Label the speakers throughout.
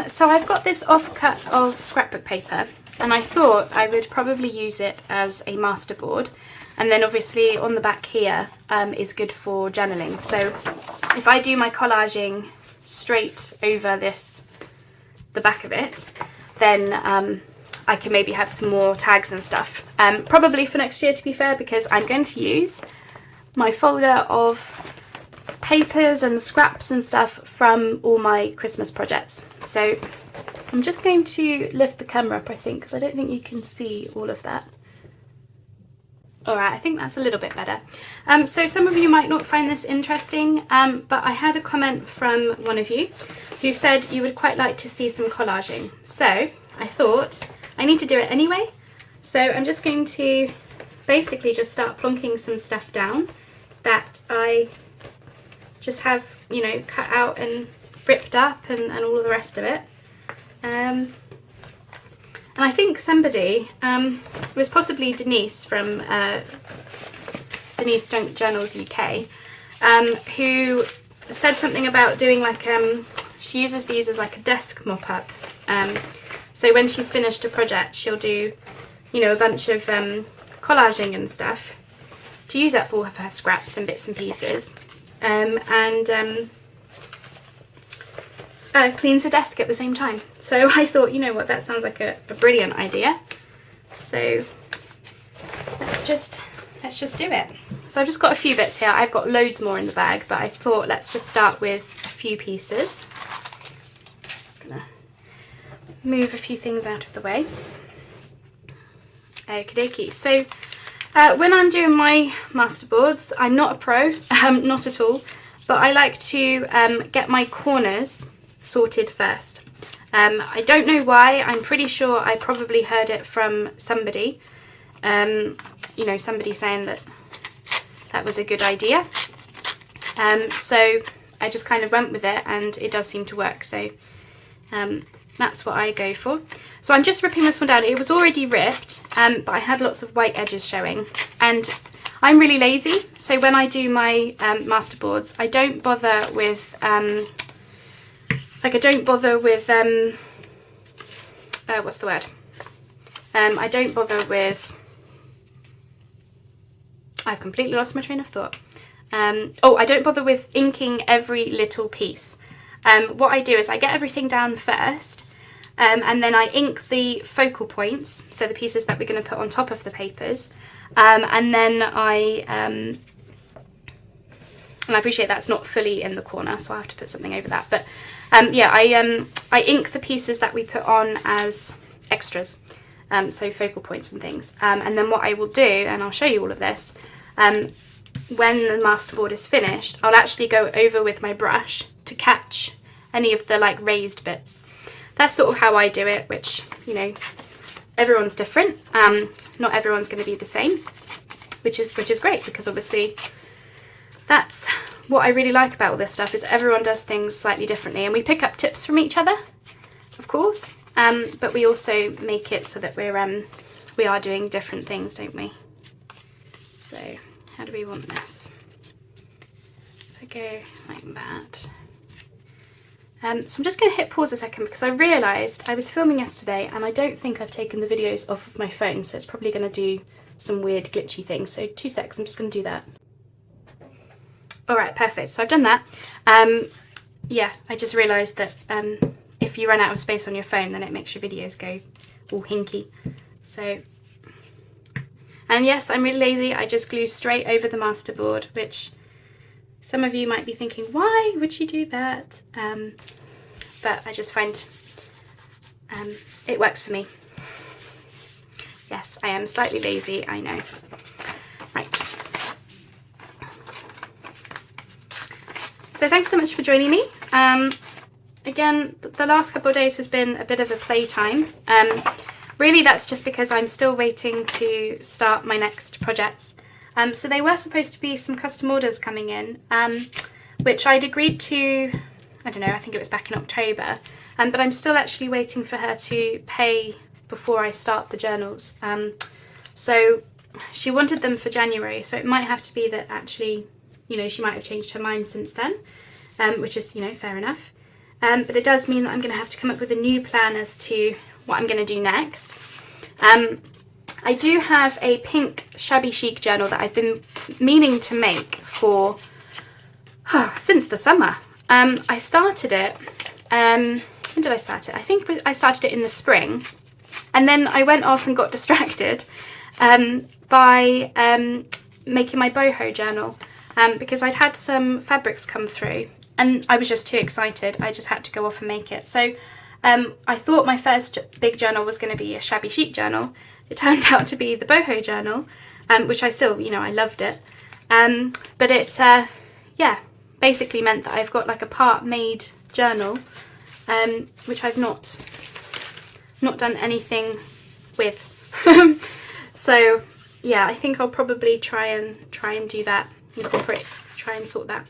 Speaker 1: So I've got this offcut of scrapbook paper, and I thought I would probably use it as a masterboard, and then obviously on the back here is good for journaling. So if I do my collaging straight over the back of it, then I can maybe have some more tags and stuff. Probably for next year, to be fair, because I'm going to use my folder of papers and scraps and stuff from all my Christmas projects. So I'm just going to lift the camera up, I think, because I don't think you can see all of that. Alright, I think that's a little bit better. So some of you might not find this interesting, but I had a comment from one of you who said you would quite like to see some collaging. So I thought I need to do it anyway. So I'm just going to basically just start plonking some stuff down that I just have, you know, cut out and ripped up and all of the rest of it. And I think somebody, it was possibly Denise from Denise Journals UK, who said something about doing like, she uses these as like a desk mop-up. So when she's finished a project, she'll do, you know, a bunch of collaging and stuff to use up all of her scraps and bits and pieces. Cleans the desk at the same time. So I thought, you know what, that sounds like a brilliant idea. So let's just do it. So I've just got a few bits here. I've got loads more in the bag, but I thought let's just start with a few pieces. Just gonna move a few things out of the way. Okie dokie. So when I'm doing my masterboards, I'm not a pro, not at all, but I like to get my corners sorted first. I don't know why. I'm pretty sure I probably heard it from somebody, you know, somebody saying that was a good idea. So I just kind of went with it, and it does seem to work. So that's what I go for. So I'm just ripping this one down. It was already ripped, but I had lots of white edges showing, and I'm really lazy. So when I do my masterboards, I don't bother with what's the word? I don't bother with. I've completely lost my train of thought. I don't bother with inking every little piece. What I do is I get everything down first, and then I ink the focal points, so the pieces that we're going to put on top of the papers, and then and I appreciate that's not fully in the corner, so I have to put something over that. But yeah, I ink the pieces that we put on as extras, so focal points and things. And then what I will do, and I'll show you all of this, when the masterboard is finished, I'll actually go over with my brush to catch any of the like raised bits. That's sort of how I do it, which, you know, everyone's different. Not everyone's going to be the same, which is great, because obviously that's what I really like about all this stuff, is everyone does things slightly differently, and we pick up tips from each other, of course, but we also make it so that we are doing different things, don't we? So how do we want this? So I go like that. So I'm just going to hit pause a second, because I realised I was filming yesterday and I don't think I've taken the videos off of my phone, so it's probably going to do some weird glitchy things. So 2 seconds, I'm just going to do that. Alright, perfect. So I've done that. Yeah, I just realised that if you run out of space on your phone, then it makes your videos go all hinky. So, and yes, I'm really lazy. I just glue straight over the masterboard, which some of you might be thinking, why would she do that? But I just find it works for me. Yes, I am slightly lazy, I know. Right. So thanks so much for joining me. Again, the last couple of days has been a bit of a playtime. Really, that's just because I'm still waiting to start my next projects. So they were supposed to be some custom orders coming in, which I'd agreed to, I don't know, I think it was back in October. But I'm still actually waiting for her to pay before I start the journals. So she wanted them for January, so it might have to be that actually, you know, she might have changed her mind since then, which is, you know, fair enough. but it does mean that I'm going to have to come up with a new plan as to what I'm going to do next. I do have a pink shabby chic journal that I've been meaning to make for since the summer. I started it, when did I start it? I think I started it in the spring, and then I went off and got distracted by making my boho journal, because I'd had some fabrics come through and I was just too excited. I just had to go off and make it. So I thought my first big journal was going to be a shabby chic journal. It turned out to be the boho journal, which I still, you know, I loved it. But it, yeah, basically meant that I've got like a part made journal, which I've not done anything with. So yeah, I think I'll probably try and do that, try and sort that.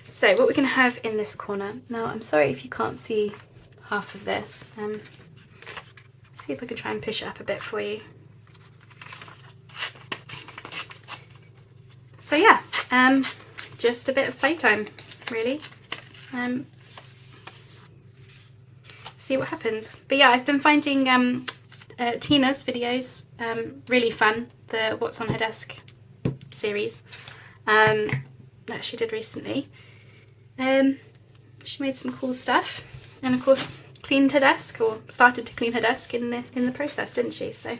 Speaker 1: So what we're going to have in this corner, now I'm sorry if you can't see half of this, see if I can try and push it up a bit for you. So yeah, just a bit of playtime really, see what happens. But yeah, I've been finding Tina's videos really fun, the What's on Her Desk series that she did recently. She made some cool stuff, and of course cleaned her desk, or started to clean her desk in the process, didn't she? So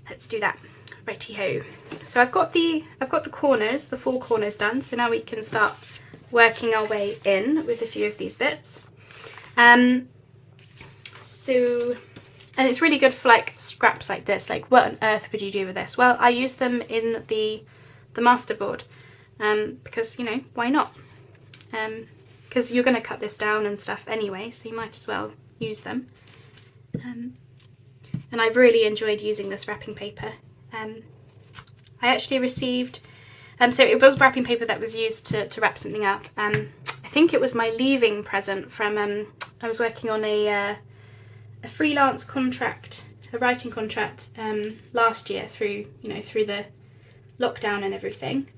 Speaker 1: let's do that. Righty ho. So I've got the corners, the 4 corners done. So now we can start working our way in with a few of these bits. And it's really good for like scraps like this. Like, what on earth would you do with this? Well, I use them in the masterboard, because, you know, why not? Because you're going to cut this down and stuff anyway, so you might as well use them. And I've really enjoyed using this wrapping paper. I actually received, so it was wrapping paper that was used to wrap something up. I think it was my leaving present from, I was working on a freelance contract, a writing contract, last year through the lockdown and everything.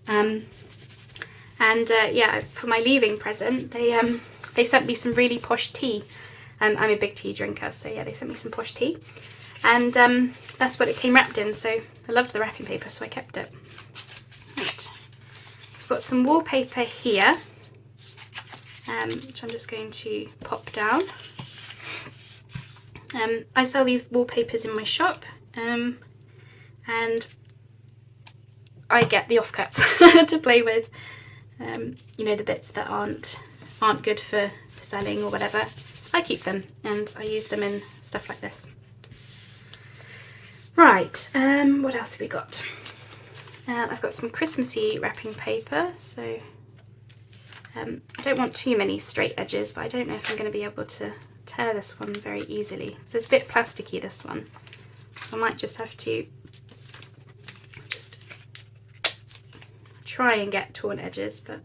Speaker 1: Yeah, for my leaving present, they sent me some really posh tea. I'm a big tea drinker, so yeah, they sent me some posh tea, and that's what it came wrapped in. So I loved the wrapping paper, so I kept it. Right, I've got some wallpaper here, which I'm just going to pop down. I sell these wallpapers in my shop, and I get the offcuts to play with. You know, the bits that aren't good for selling or whatever, I keep them and I use them in stuff like this. Right, what else have we got? I've got some Christmassy wrapping paper, so I don't want too many straight edges, but I don't know if I'm going to be able to tear this one very easily. So it's a bit plasticky, this one, so I might just have to try and get torn edges, but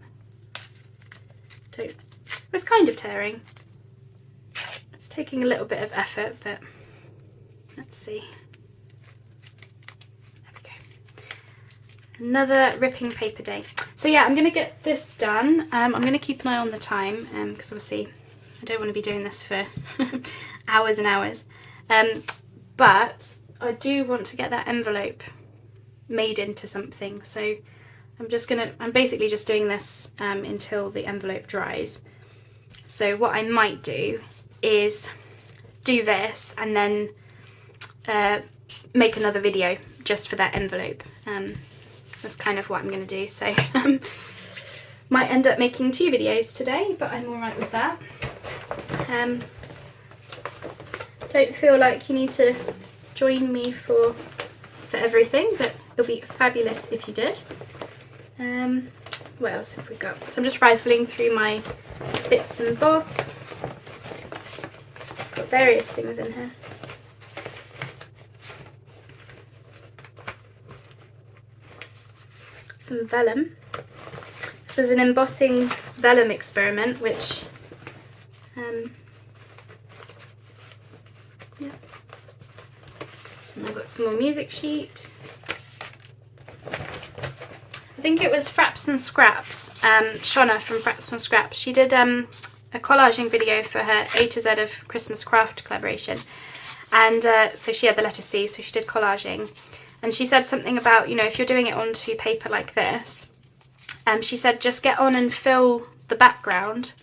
Speaker 1: it's kind of tearing. It's taking a little bit of effort, but let's see. There we go. Another ripping paper day. So yeah, I'm going to get this done. I'm going to keep an eye on the time, because obviously I don't want to be doing this for hours and hours. But I do want to get that envelope made into something, so I'm basically just doing this until the envelope dries. So what I might do is do this and then make another video just for that envelope. That's kind of what I'm going to do. So might end up making 2 videos today, but I'm alright with that. Don't feel like you need to join me for everything, but it'll be fabulous if you did. What else have we got? So I'm just rifling through my bits and bobs. Got various things in here. Some vellum. This was an embossing vellum experiment, which yeah. And I've got some more music sheet. I think it was Fraps and Scraps, Shona from Fraps and Scraps. She did a collaging video for her A to Z of Christmas craft collaboration, and so she had the letter C, so she did collaging, and she said something about, you know, if you're doing it onto paper like this, she said just get on and fill the background,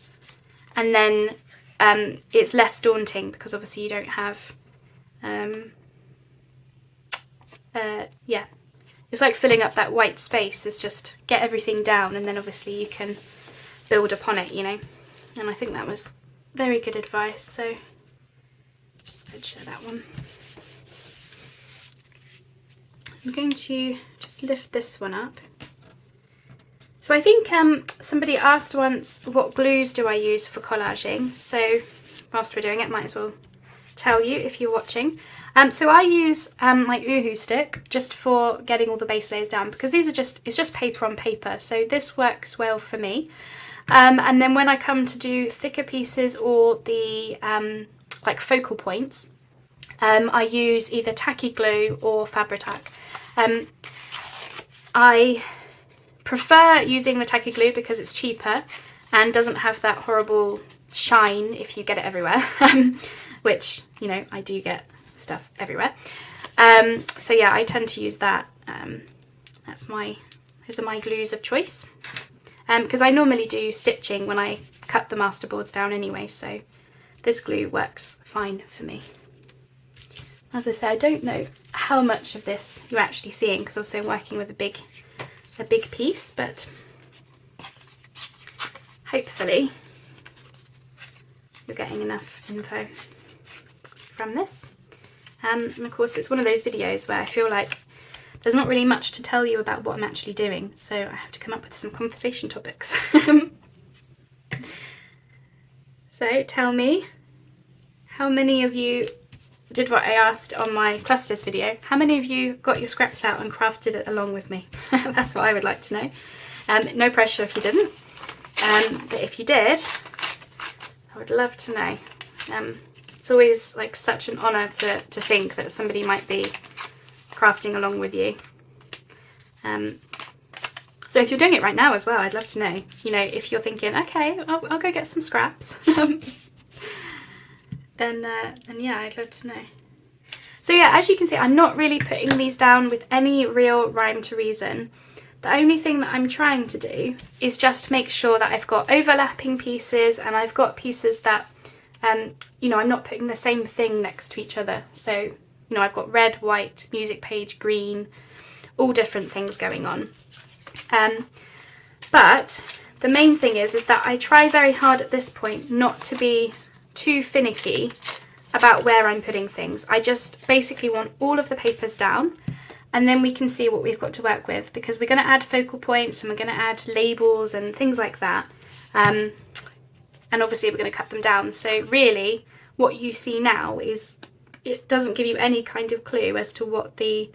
Speaker 1: and then it's less daunting because obviously you don't have yeah, it's like filling up that white space. Is just get everything down, and then obviously you can build upon it, you know. And I think that was very good advice, so just I'd share that one. I'm going to just lift this one up. So I think somebody asked once, what glues do I use for collaging? So whilst we're doing it, might as well tell you if you're watching. So I use my Uhu stick just for getting all the base layers down, because these are it's just paper on paper, so this works well for me. And then when I come to do thicker pieces or the like focal points, I use either tacky glue or Fabri-Tac. I prefer using the tacky glue because it's cheaper and doesn't have that horrible shine if you get it everywhere, which, you know, I do get stuff everywhere. So yeah, I tend to use that. Those are my glues of choice, because I normally do stitching when I cut the masterboards down anyway, so this glue works fine for me. As I say, I don't know how much of this you're actually seeing because also I'm working with a big piece, but hopefully you're getting enough info from this. And of course it's one of those videos where I feel like there's not really much to tell you about what I'm actually doing, so I have to come up with some conversation topics. So tell me, how many of you did what I asked on my clusters video? How many of you got your scraps out and crafted it along with me? That's what I would like to know. No pressure if you didn't, but if you did, I would love to know. It's always like such an honour to think that somebody might be crafting along with you. So if you're doing it right now as well, I'd love to know. You know, if you're thinking, okay, I'll go get some scraps, then yeah, I'd love to know. So yeah, as you can see, I'm not really putting these down with any real rhyme to reason. The only thing that I'm trying to do is just make sure that I've got overlapping pieces and I've got pieces that, you know, I'm not putting the same thing next to each other. So, you know, I've got red, white, music page, green, all different things going on. But the main thing is that I try very hard at this point not to be too finicky about where I'm putting things. I just basically want all of the papers down, and then we can see what we've got to work with, because we're going to add focal points and we're going to add labels and things like that. And obviously we're going to cut them down. So really what you see now is, it doesn't give you any kind of clue as to what the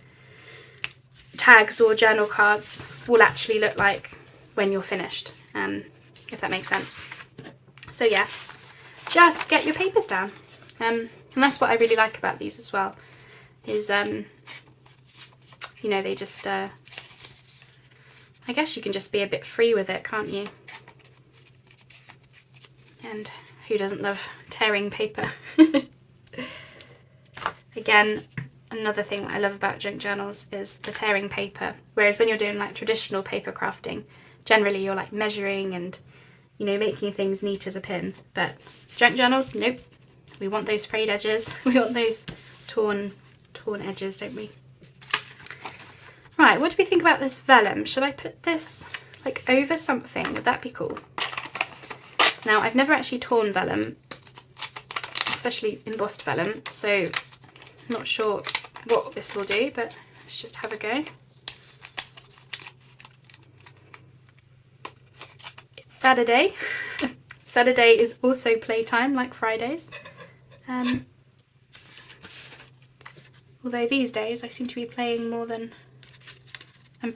Speaker 1: tags or journal cards will actually look like when you're finished, if that makes sense. So yeah, just get your papers down. And that's what I really like about these as well, is you know, they just I guess you can just be a bit free with it, can't you? And who doesn't love tearing paper? Again, another thing that I love about junk journals is the tearing paper, whereas when you're doing like traditional paper crafting, generally you're like measuring and, you know, making things neat as a pin. But junk journals, nope, we want those frayed edges, we want those torn edges, don't we? Right, what do we think about this vellum? Should I put this like over something? Would that be cool? Now, I've never actually torn vellum, especially embossed vellum, so I'm not sure what this will do, but let's just have a go. It's Saturday. Saturday is also playtime, like Fridays. Although these days I seem to be playing more than and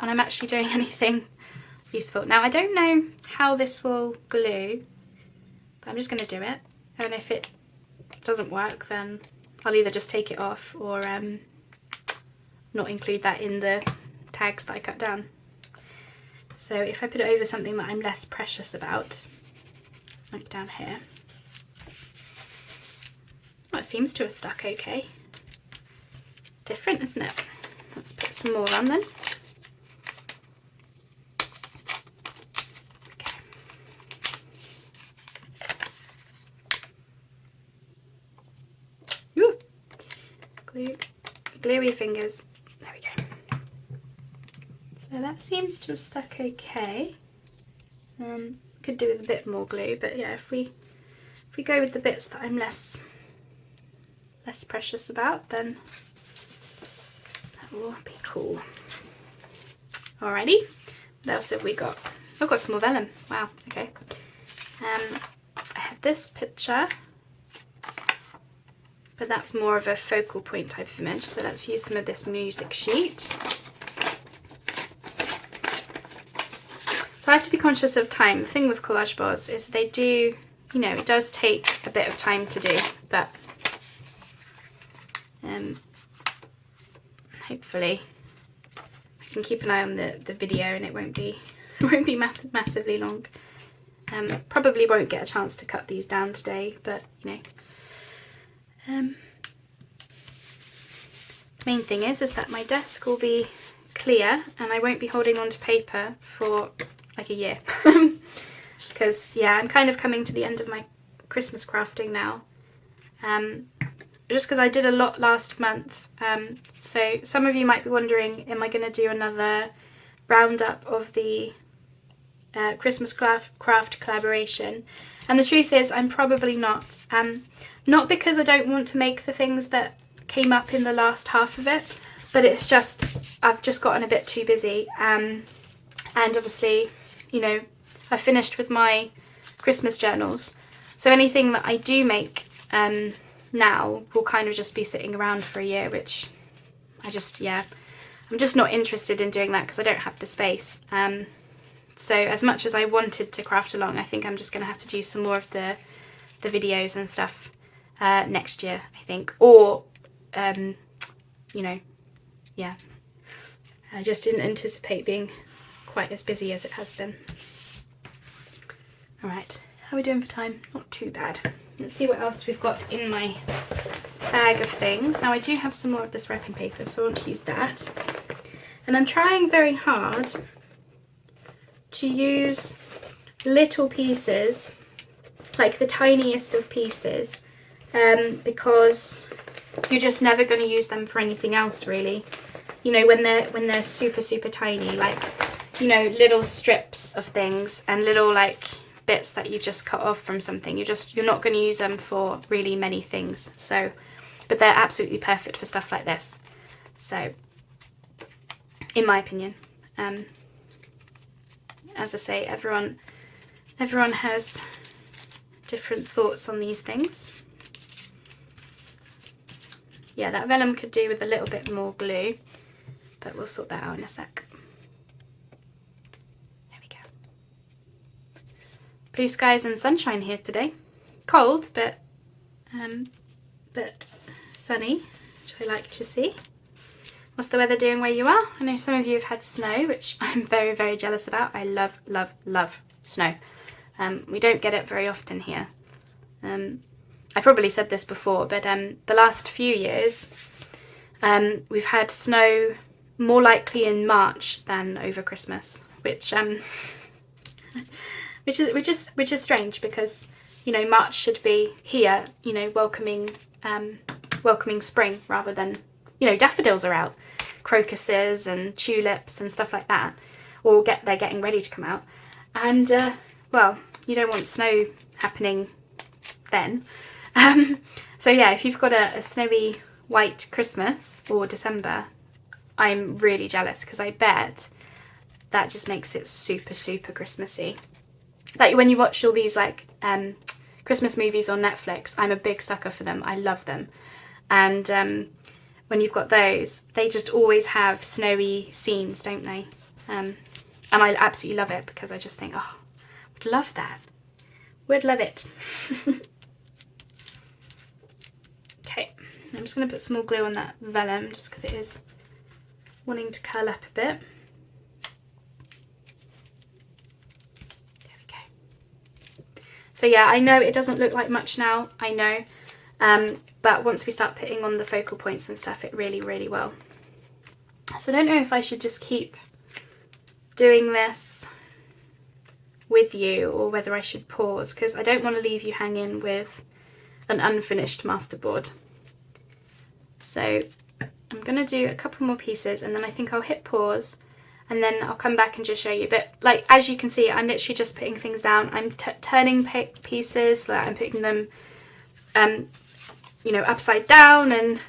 Speaker 1: I'm actually doing anything useful. Now, I don't know how this will glue, but I'm just going to do it. And if it doesn't work, then I'll either just take it off or not include that in the tags that I cut down. So if I put it over something that I'm less precious about, like down here. Well, it seems to have stuck okay. Different, isn't it? Let's put some more on then. Okay. Ooh. Glue. Gluey fingers. There we go. So that seems to have stuck okay. Could do with a bit more glue, but yeah, if we go with the bits that I'm less precious about, then that will be cool. Alrighty, what else have we got? I've got some more vellum. Wow, okay. I have this picture, but that's more of a focal point type of image, so let's use some of this music sheet. So I have to be conscious of time. The thing with collage boards is they do, you know, it does take a bit of time to do, but hopefully I can keep an eye on the video and it won't be massively long. Probably won't get a chance to cut these down today, but you know. The main thing is that my desk will be clear and I won't be holding on to paper for like a year. Because yeah, I'm kind of coming to the end of my Christmas crafting now. Just because I did a lot last month. So some of you might be wondering, am I going to do another roundup of the Christmas craft collaboration? And the truth is I'm probably not. Not because I don't want to make the things that came up in the last half of it, but it's just I've just gotten a bit too busy. And obviously, you know, I finished with my Christmas journals, so anything that I do make now will kind of just be sitting around for a year, which I'm just not interested in doing that because I don't have the space. So as much as I wanted to craft along, I think I'm just going to have to do some more of the videos and stuff next year, I think, or you know, yeah, I just didn't anticipate being quite as busy as it has been. Alright, how are we doing for time? Not too bad. Let's see what else we've got in my bag of things. Now I do have some more of this wrapping paper, so I want to use that. And I'm trying very hard to use little pieces, like the tiniest of pieces, because you're just never going to use them for anything else really. You know, when they're super tiny, like, you know, little strips of things and little like bits that you've just cut off from something, you're not going to use them for really many things. So, but they're absolutely perfect for stuff like this. So, in my opinion, as I say, everyone has different thoughts on these things. Yeah, that vellum could do with a little bit more glue, but we'll sort that out in a sec. There we go. Blue skies and sunshine here today. Cold, but sunny, which I like to see. What's the weather doing where you are? I know some of you have had snow, which I'm very jealous about. I love snow. We don't get it very often here. I've probably said this before, but the last few years we've had snow more likely in March than over Christmas, which is strange because, you know, March should be here, you know, welcoming spring rather than, you know, daffodils are out, crocuses and tulips and stuff like that, or they're getting ready to come out, and well, you don't want snow happening then. So yeah, if you've got a snowy white Christmas or December, I'm really jealous because I bet that just makes it super Christmassy. Like when you watch all these like Christmas movies on Netflix, I'm a big sucker for them. I love them. And when you've got those, they just always have snowy scenes, don't they? And I absolutely love it because I just think, oh, would love that. Would love it. Okay, I'm just going to put some more glue on that vellum just because it is wanting to curl up a bit. So yeah, I know it doesn't look like much now, I know, but once we start putting on the focal points and stuff, it really, really will. So I don't know if I should just keep doing this with you or whether I should pause, because I don't want to leave you hanging with an unfinished masterboard. So I'm going to do a couple more pieces and then I think I'll hit pause and then I'll come back and just show you. But like, as you can see, I'm literally just putting things down. I'm turning pieces, so I'm putting them, you know, upside down and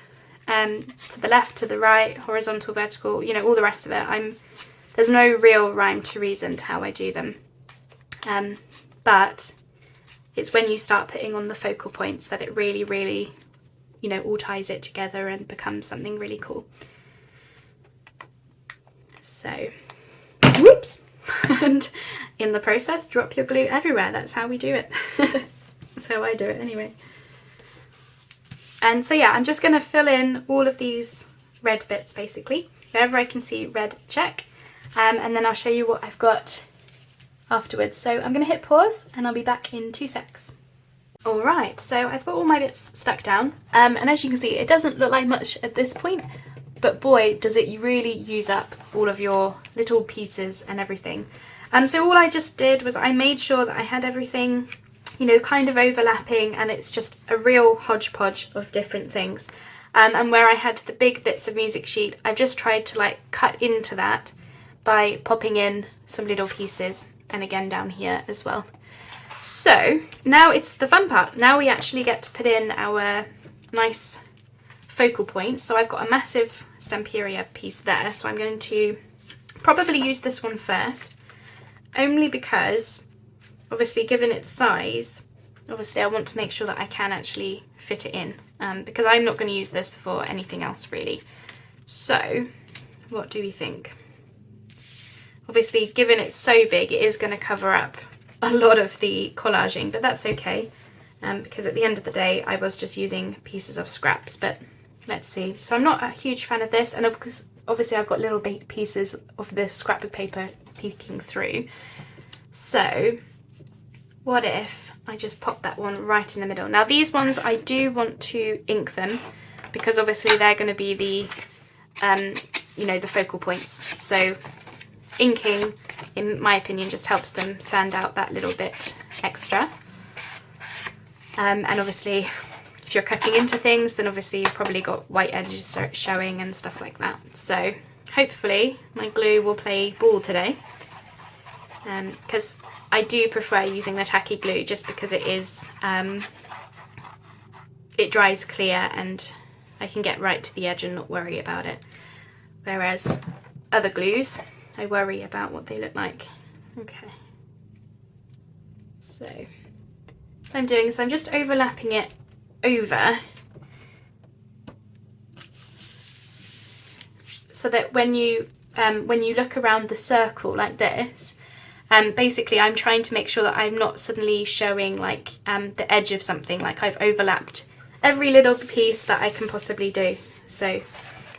Speaker 1: to the left, to the right, horizontal, vertical, you know, all the rest of it. There's no real rhyme to reason to how I do them. But it's when you start putting on the focal points that it really, really, you know, all ties it together and becomes something really cool. So, whoops, and in the process, drop your glue everywhere. That's how we do it. That's how I do it anyway. And so yeah, I'm just going to fill in all of these red bits basically. Wherever I can see red, check. And then I'll show you what I've got afterwards. So I'm going to hit pause and I'll be back in 2 secs. Alright, so I've got all my bits stuck down, and as you can see, it doesn't look like much at this point, but boy, does it really use up all of your little pieces and everything. So all I just did was I made sure that I had everything, you know, kind of overlapping, and it's just a real hodgepodge of different things. And where I had the big bits of music sheet, I've just tried to like cut into that by popping in some little pieces, and again down here as well. So now it's the fun part. Now we actually get to put in our nice focal points. So I've got a massive Stamperia piece there. So I'm going to probably use this one first, only because obviously given its size, obviously I want to make sure that I can actually fit it in, because I'm not going to use this for anything else really. So what do we think? Obviously given it's so big, it is going to cover up a lot of the collaging, but that's okay, because at the end of the day I was just using pieces of scraps. But let's see. So I'm not a huge fan of this, and obviously I've got little pieces of this scrapbook paper peeking through. So what if I just pop that one right in the middle? Now these ones I do want to ink them, because obviously they're going to be the you know, the focal points. So inking, in my opinion, just helps them stand out that little bit extra. And obviously if you're cutting into things, then obviously you've probably got white edges showing and stuff like that. So hopefully my glue will play ball today, because I do prefer using the tacky glue just because it is it dries clear and I can get right to the edge and not worry about it, whereas other glues I worry about what they look like. Okay, so what I'm doing is I'm just overlapping it over, so that when you look around the circle like this, basically I'm trying to make sure that I'm not suddenly showing like the edge of something, like I've overlapped every little piece that I can possibly do. So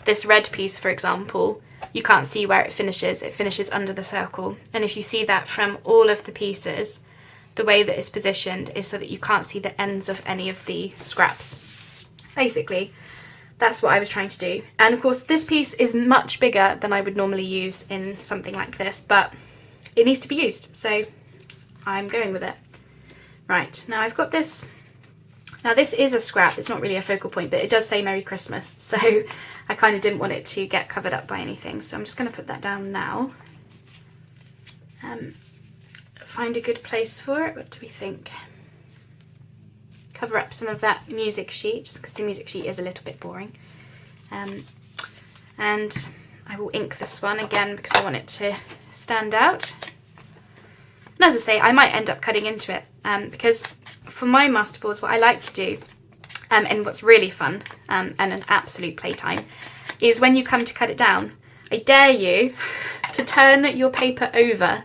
Speaker 1: this red piece, for example, you can't see where it finishes under the circle, and if you see that from all of the pieces, the way that it's positioned is so that you can't see the ends of any of the scraps. Basically that's what I was trying to do, and of course this piece is much bigger than I would normally use in something like this, but it needs to be used, so I'm going with it. Right, now I've got this. Now this is a scrap, it's not really a focal point, but it does say Merry Christmas, so I kind of didn't want it to get covered up by anything, so I'm just going to put that down now. Find a good place for it. What do we think? Cover up some of that music sheet, just because the music sheet is a little bit boring. And I will ink this one again because I want it to stand out. And as I say, I might end up cutting into it, because for my masterboards, what I like to do, and what's really fun, and an absolute playtime, is when you come to cut it down, I dare you to turn your paper over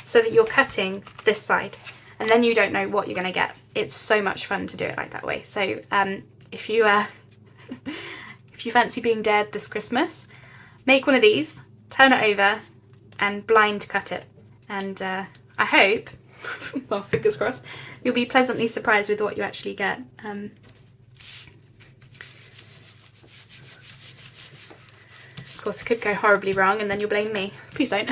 Speaker 1: so that you're cutting this side, and then you don't know what you're going to get. It's so much fun to do it like that way. So if you if you fancy being dared this Christmas, make one of these, turn it over, and blind cut it. And I hope well, fingers crossed, you'll be pleasantly surprised with what you actually get. Of course, it could go horribly wrong and then you'll blame me. Please don't.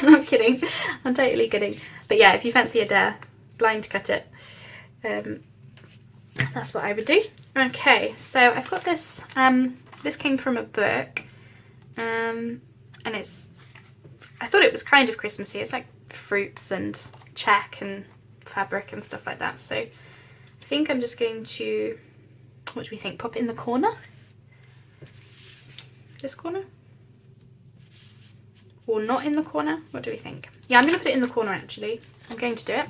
Speaker 1: I'm kidding. I'm totally kidding. But yeah, if you fancy a dare, blind cut it. That's what I would do. Okay, so I've got this. This came from a book, and I thought it was kind of Christmassy. It's like fruits and check and fabric and stuff like that. So I think I'm just going to, what do we think? Pop it in the corner? This corner? Or not in the corner? What do we think? Yeah, I'm going to put it in the corner actually. I'm going to do it.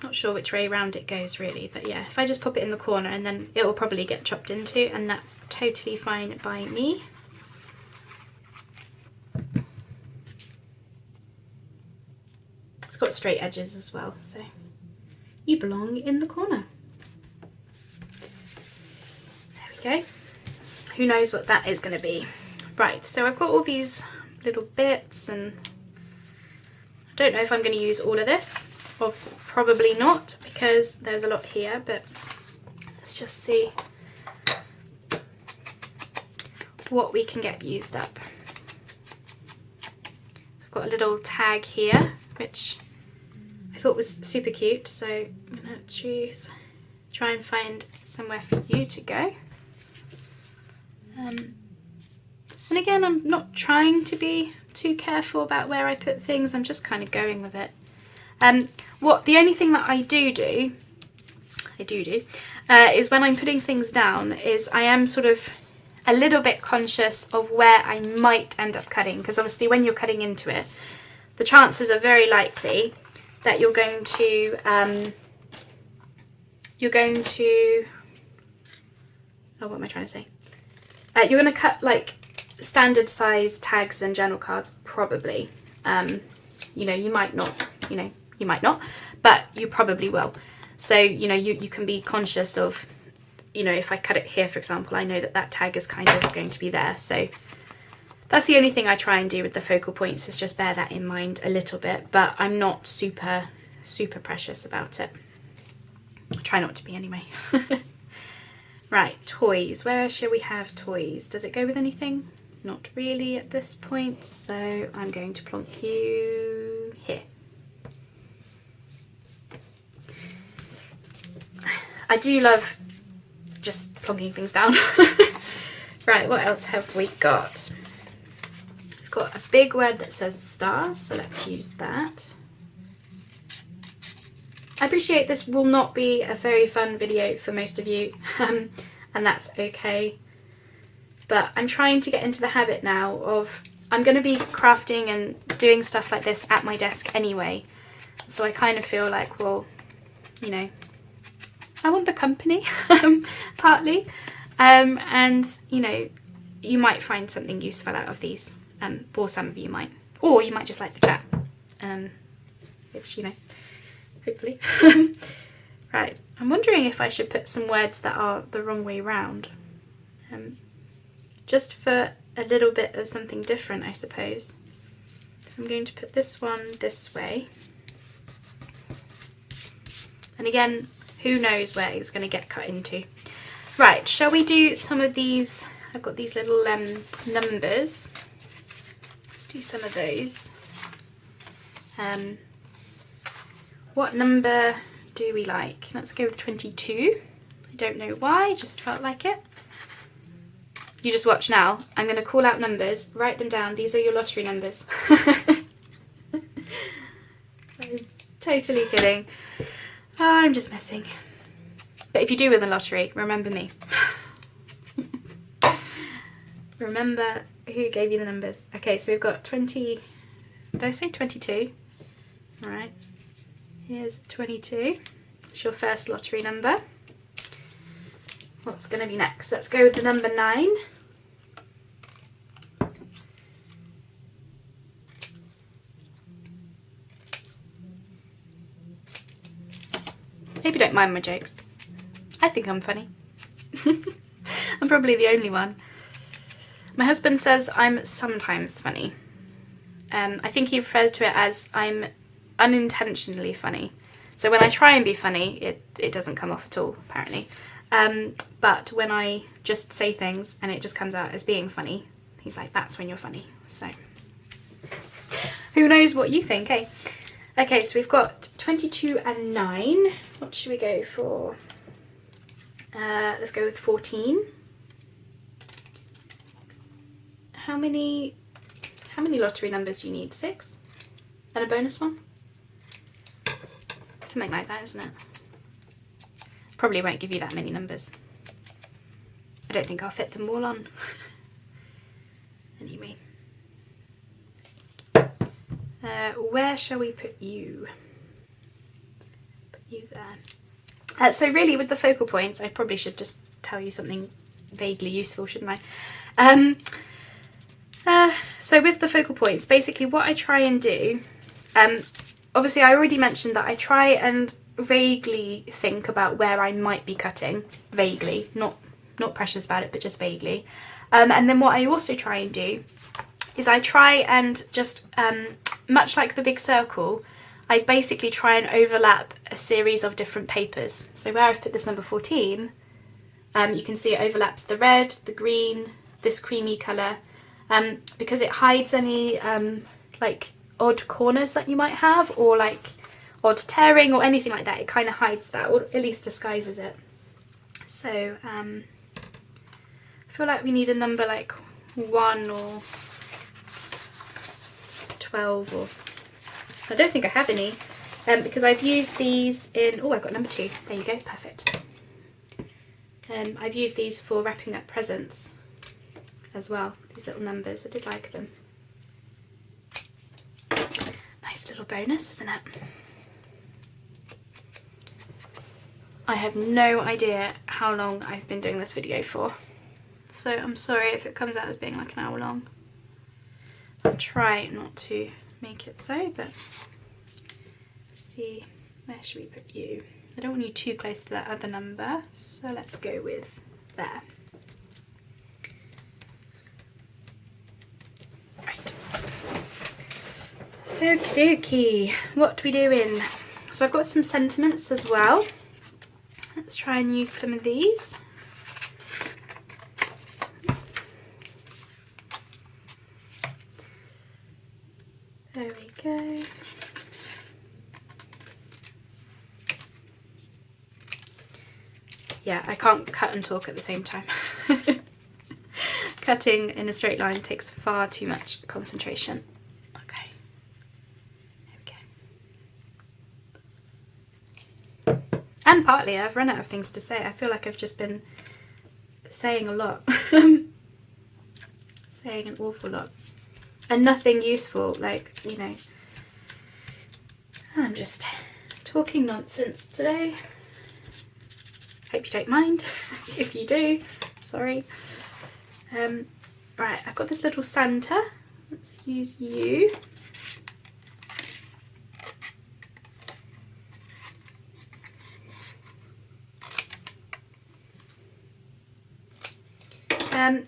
Speaker 1: Not sure which way around it goes really, but yeah, if I just pop it in the corner and then it will probably get chopped into, and that's totally fine by me. It's got straight edges as well, so you belong in the corner. There we go. Who knows what that is going to be. Right, so I've got all these little bits, and I don't know if I'm going to use all of this. Obviously, probably not, because there's a lot here, but let's just see what we can get used up. So I've got a little tag here, which I thought was super cute, so I'm going to try and find somewhere for you to go. And again, I'm not trying to be too careful about where I put things, I'm just kind of going with it. The only thing that I do is when I'm putting things down is I am sort of a little bit conscious of where I might end up cutting, because obviously when you're cutting into it, the chances are very likely that you're going to oh, what am I trying to say? You're going to cut like standard size tags and journal cards, probably. You know, you might not, but you probably will. So, you know, you can be conscious of, you know, if I cut it here, for example, I know that that tag is kind of going to be there. So that's the only thing I try and do with the focal points, is just bear that in mind a little bit, but I'm not super precious about it. I try not to be anyway. Right, toys. Where shall we have toys? Does it go with anything? Not really at this point, so I'm going to plonk you here. I do love just plonking things down. Right, what else have we got? We've got a big word that says stars, so let's use that. I appreciate this will not be a very fun video for most of you, and that's okay. But I'm trying to get into the habit now of, I'm going to be crafting and doing stuff like this at my desk anyway. So I kind of feel like, well, you know, I want the company, partly. And, you know, you might find something useful out of these, or some of you might. Or you might just like the chat, which, you know, hopefully. Right, I'm wondering if I should put some words that are the wrong way round. Just for a little bit of something different, I suppose. So I'm going to put this one this way. And again, who knows where it's going to get cut into. Right, shall we do some of these? I've got these little numbers. Let's do some of those. What number do we like? Let's go with 22. I don't know why, just felt like it. You just watch now. I'm going to call out numbers, write them down. These are your lottery numbers. I'm totally kidding. Oh, I'm just messing. But if you do win the lottery, remember me. Remember who gave you the numbers. Okay, so we've got 20. Did I say 22? All right. Here's 22. It's your first lottery number. What's going to be next? Let's go with the number 9. Hope you don't mind my jokes. I think I'm funny. I'm probably the only one. My husband says I'm sometimes funny. I think he refers to it as I'm unintentionally funny. So when I try and be funny, it doesn't come off at all, apparently. But when I just say things and it just comes out as being funny, he's like, that's when you're funny. So who knows what you think, eh? Okay, so we've got 22 and 9. What should we go for? Let's go with 14. How many lottery numbers do you need? 6? And a bonus one? Something like that, isn't it? Probably won't give you that many numbers. I don't think I'll fit them all on. Anyway. Where shall we put you? Put you there. So really with the focal points, I probably should just tell you something vaguely useful, shouldn't I? So with the focal points, basically what I try and do, obviously I already mentioned that I try and vaguely think about where I might be cutting, vaguely, not precious about it, but just vaguely. And then what I also try and do is I try and just, much like the big circle, I basically try and overlap a series of different papers. So where I've put this number 14, you can see it overlaps the red, the green, this creamy colour, because it hides any like odd corners that you might have, or like odd tearing or anything like that. It kind of hides that, or at least disguises it. So I feel like we need a number like 1 or 12, or I don't think I have any, because I've used these in, oh, I've got number 2. There you go, perfect. I've used these for wrapping up presents as well, these little numbers. I did like them. Nice little bonus, isn't it? I have no idea how long I've been doing this video for, so I'm sorry if it comes out as being like an hour long. I'll try not to make it so, but let's see, where should we put you? I don't want you too close to that other number, so let's go with there. Right. Okie dokie, what are we doing? So I've got some sentiments as well. Let's try and use some of these. Oops. There we go. Yeah, I can't cut and talk at the same time. Cutting in a straight line takes far too much concentration. Okay, there we go. And partly I've run out of things to say. I feel like I've just been saying a lot. Saying an awful lot. And nothing useful, like, you know. I'm just talking nonsense today. Hope you don't mind. If you do, sorry. Right, I've got this little Santa. Let's use you.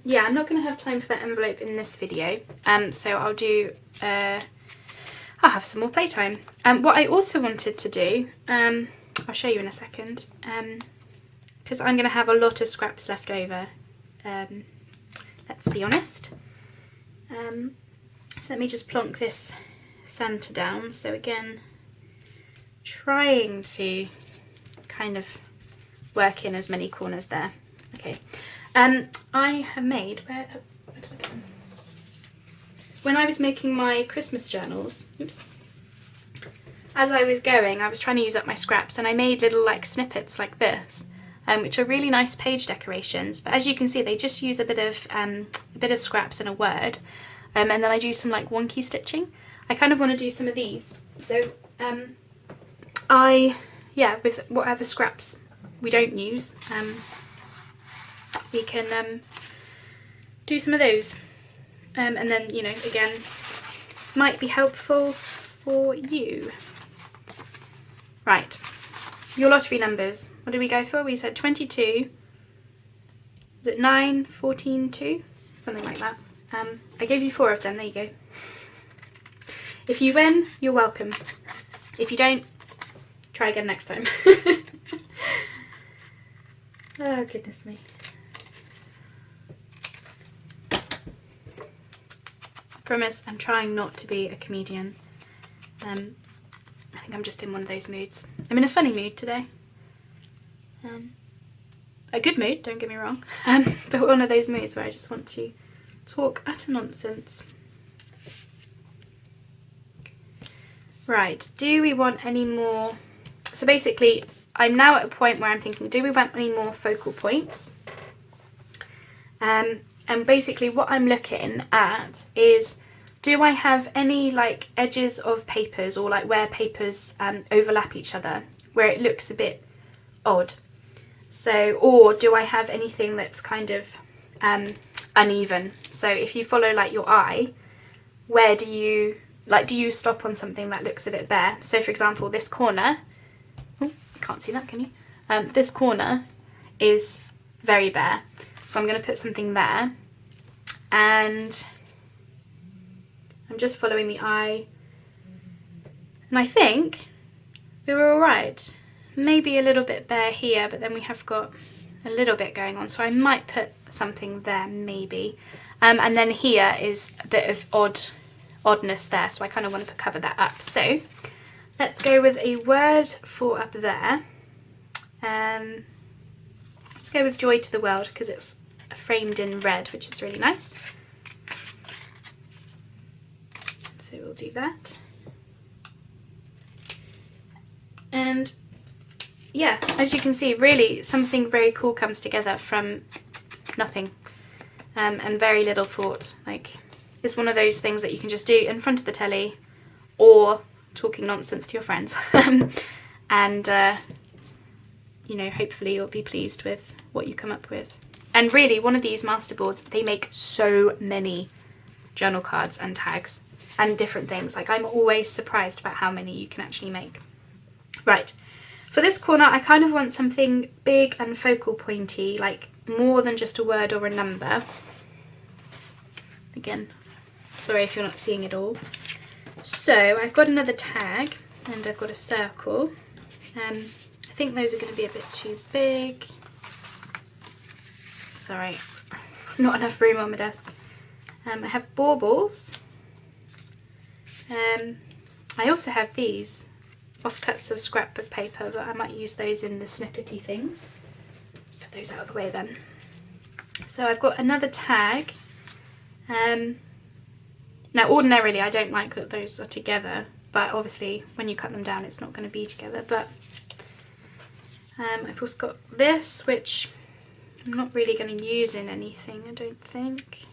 Speaker 1: Yeah, I'm not going to have time for that envelope in this video, so I'll do, I'll have some more playtime. What I also wanted to do, I'll show you in a second, because I'm going to have a lot of scraps left over, let's be honest. So let me just plonk this Santa down. So again, trying to kind of work in as many corners there. Okay. I have made, where did I get them? When I was making my Christmas journals, oops, as I was going, I was trying to use up my scraps, and I made little like snippets like this, which are really nice page decorations. But as you can see, they just use a bit of scraps and a word, and then I do some like wonky stitching. I kind of want to do some of these. So with whatever scraps we don't use, we can do some of those, and then, you know, again, might be helpful for you. Right, your lottery numbers, what did we go for? We said 22, is it 9, 14, 2? Something like that. I gave you 4 of them, there you go. If you win, you're welcome. If you don't, try again next time. Oh, goodness me. I promise I'm trying not to be a comedian. I think I'm just in one of those moods. I'm in a funny mood today. A good mood, don't get me wrong, but one of those moods where I just want to talk utter nonsense. Right, do we want any more? So basically, I'm now at a point where I'm thinking, do we want any more focal points? And basically what I'm looking at is, do I have any like edges of papers, or like where papers overlap each other, where it looks a bit odd? So, or do I have anything that's kind of uneven? So if you follow like your eye, where do you, like, do you stop on something that looks a bit bare? So for example, this corner, oh, you can't see that, can you? This corner is very bare. So I'm going to put something there, and I'm just following the eye, and I think we were all right. Maybe a little bit bare here, but then we have got a little bit going on, so I might put something there maybe. And then here is a bit of oddness there, so I kind of want to cover that up. So let's go with a word for up there. Let's go with Joy to the World, because it's framed in red, which is really nice. So we'll do that. And yeah, as you can see, really something very cool comes together from nothing, and very little thought. Like, it's one of those things that you can just do in front of the telly or talking nonsense to your friends. And you know, hopefully you'll be pleased with what you come up with. And really, one of these masterboards, they make so many journal cards and tags and different things. Like, I'm always surprised about how many you can actually make. Right, for this corner, I kind of want something big and focal pointy, like more than just a word or a number. Again, sorry if you're not seeing it all. So I've got another tag, and I've got a circle. I think those are going to be a bit too big. Sorry, not enough room on my desk. I have baubles. I also have these offcuts of scrapbook paper, but I might use those in the snippety things. Let's put those out of the way then. So I've got another tag. Now ordinarily I don't like that those are together, but obviously when you cut them down it's not going to be together. But I've also got this, which I'm not really going to use in anything, I don't think.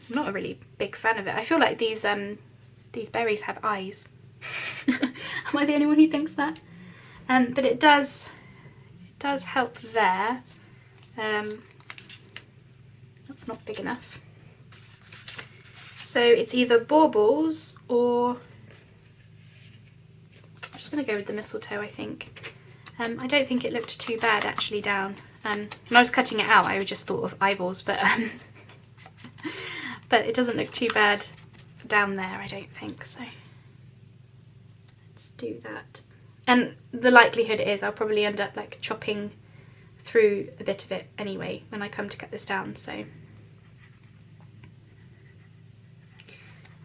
Speaker 1: I'm not a really big fan of it. I feel like these berries have eyes. Am I the only one who thinks that? But it does help there. That's not big enough. So it's either baubles or I'm just going to go with the mistletoe, I think. I don't think it looked too bad actually down. When I was cutting it out, I just thought of eyeballs, but but it doesn't look too bad down there, I don't think. So let's do that. And the likelihood is I'll probably end up like chopping through a bit of it anyway when I come to cut this down. So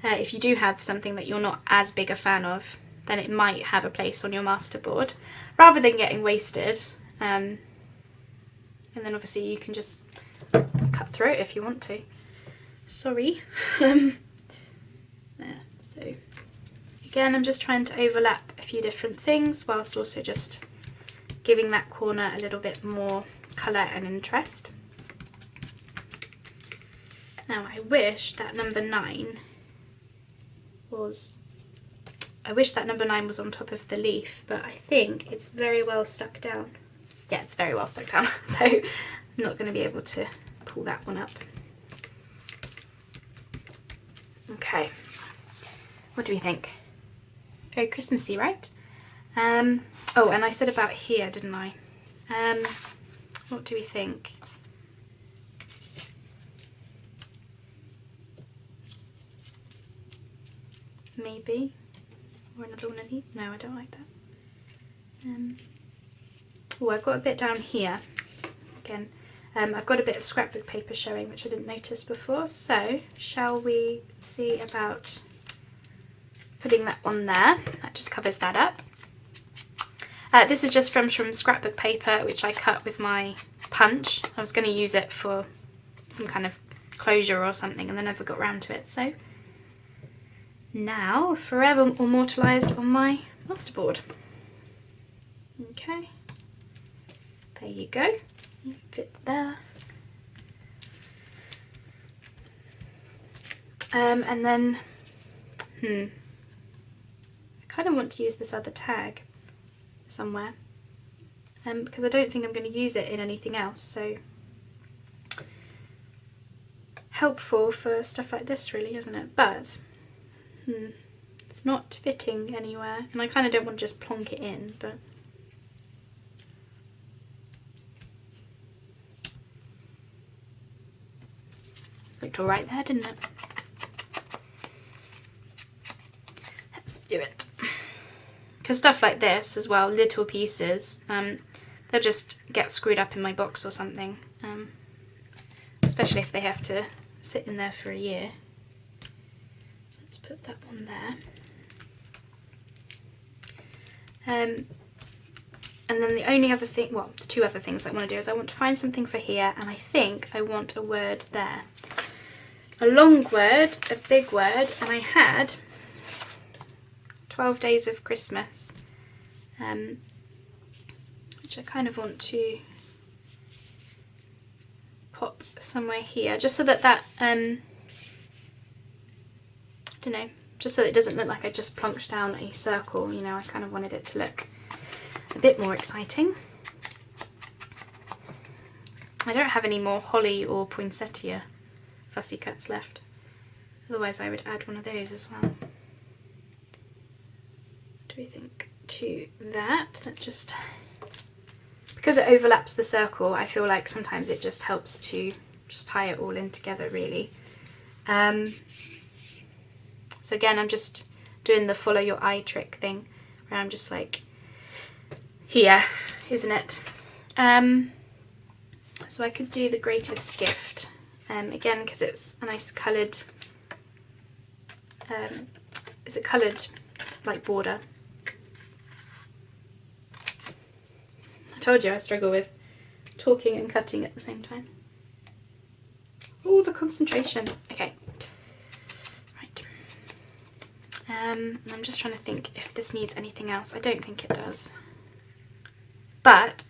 Speaker 1: if you do have something that you're not as big a fan of, then it might have a place on your masterboard rather than getting wasted. And then obviously you can just cut through it if you want to. Sorry. There. So again, I'm just trying to overlap a few different things whilst also just giving that corner a little bit more colour and interest. Now I wish that number 9 was on top of the leaf, but I think it's very well stuck down. Yeah, it's very well stuck down, so I'm not going to be able to pull that one up. Okay, what do we think? Very Christmassy, right? Oh, and I said about here, didn't I? What do we think? maybe. Or another one of these. No, I don't like that. Oh, I've got a bit down here. Again, I've got a bit of scrapbook paper showing, which I didn't notice before. So, shall we see about putting that on there? That just covers that up. This is just from scrapbook paper, which I cut with my punch. I was going to use it for some kind of closure or something, and then never got round to it. So, now forever immortalised on my masterboard. Okay, there you go. Fit there. And then, I kind of want to use this other tag somewhere, because I don't think I'm going to use it in anything else. So helpful for stuff like this, really, isn't it? But it's not fitting anywhere, and I kind of don't want to just plonk it in, but. Looked alright there, didn't it? Let's do it. Because stuff like this as well, little pieces, they'll just get screwed up in my box or something. Especially if they have to sit in there for a year. So let's put that one there. And then the only other thing, well, the two other things I want to do is I want to find something for here, and I think I want a word there. A long word, a big word, and I had 12 Days of Christmas, which I kind of want to pop somewhere here, just so that I don't know, just so that it doesn't look like I just plonked down a circle, you know. I kind of wanted it to look a bit more exciting. I don't have any more holly or poinsettia fussy cuts left, otherwise I would add one of those as well. What do we think to that? That just, because it overlaps the circle, I feel like sometimes it just helps to just tie it all in together, really. So again, I'm just doing the follow your eye trick thing, where I'm just like, here, isn't it? So I could do the greatest gift, again, because it's a nice coloured, it's a coloured like border. I told you I struggle with talking and cutting at the same time. Oh, the concentration. Okay. Right. And I'm just trying to think if this needs anything else. I don't think it does. But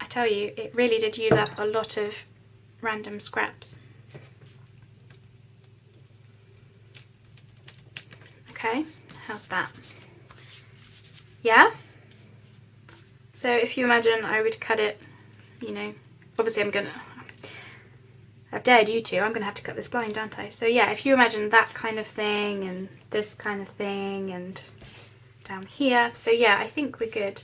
Speaker 1: I tell you, it really did use up a lot of random scraps. Okay, how's that? Yeah? So if you imagine I would cut it, you know, obviously I've dared you to, I'm gonna have to cut this blind, aren't I? So yeah, if you imagine that kind of thing and this kind of thing and down here. So yeah, I think we're good.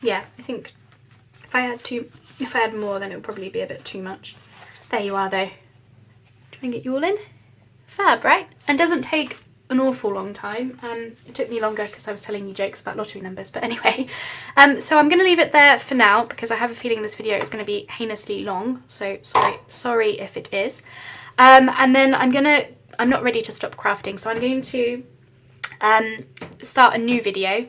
Speaker 1: Yeah, I think if I had more, then it would probably be a bit too much. There you are, though. Try and get you all in. Fab, right? And doesn't take an awful long time. It took me longer because I was telling you jokes about lottery numbers, but anyway. So I'm going to leave it there for now because I have a feeling this video is going to be heinously long. So sorry if it is. And then I'm not ready to stop crafting, so I'm going to start a new video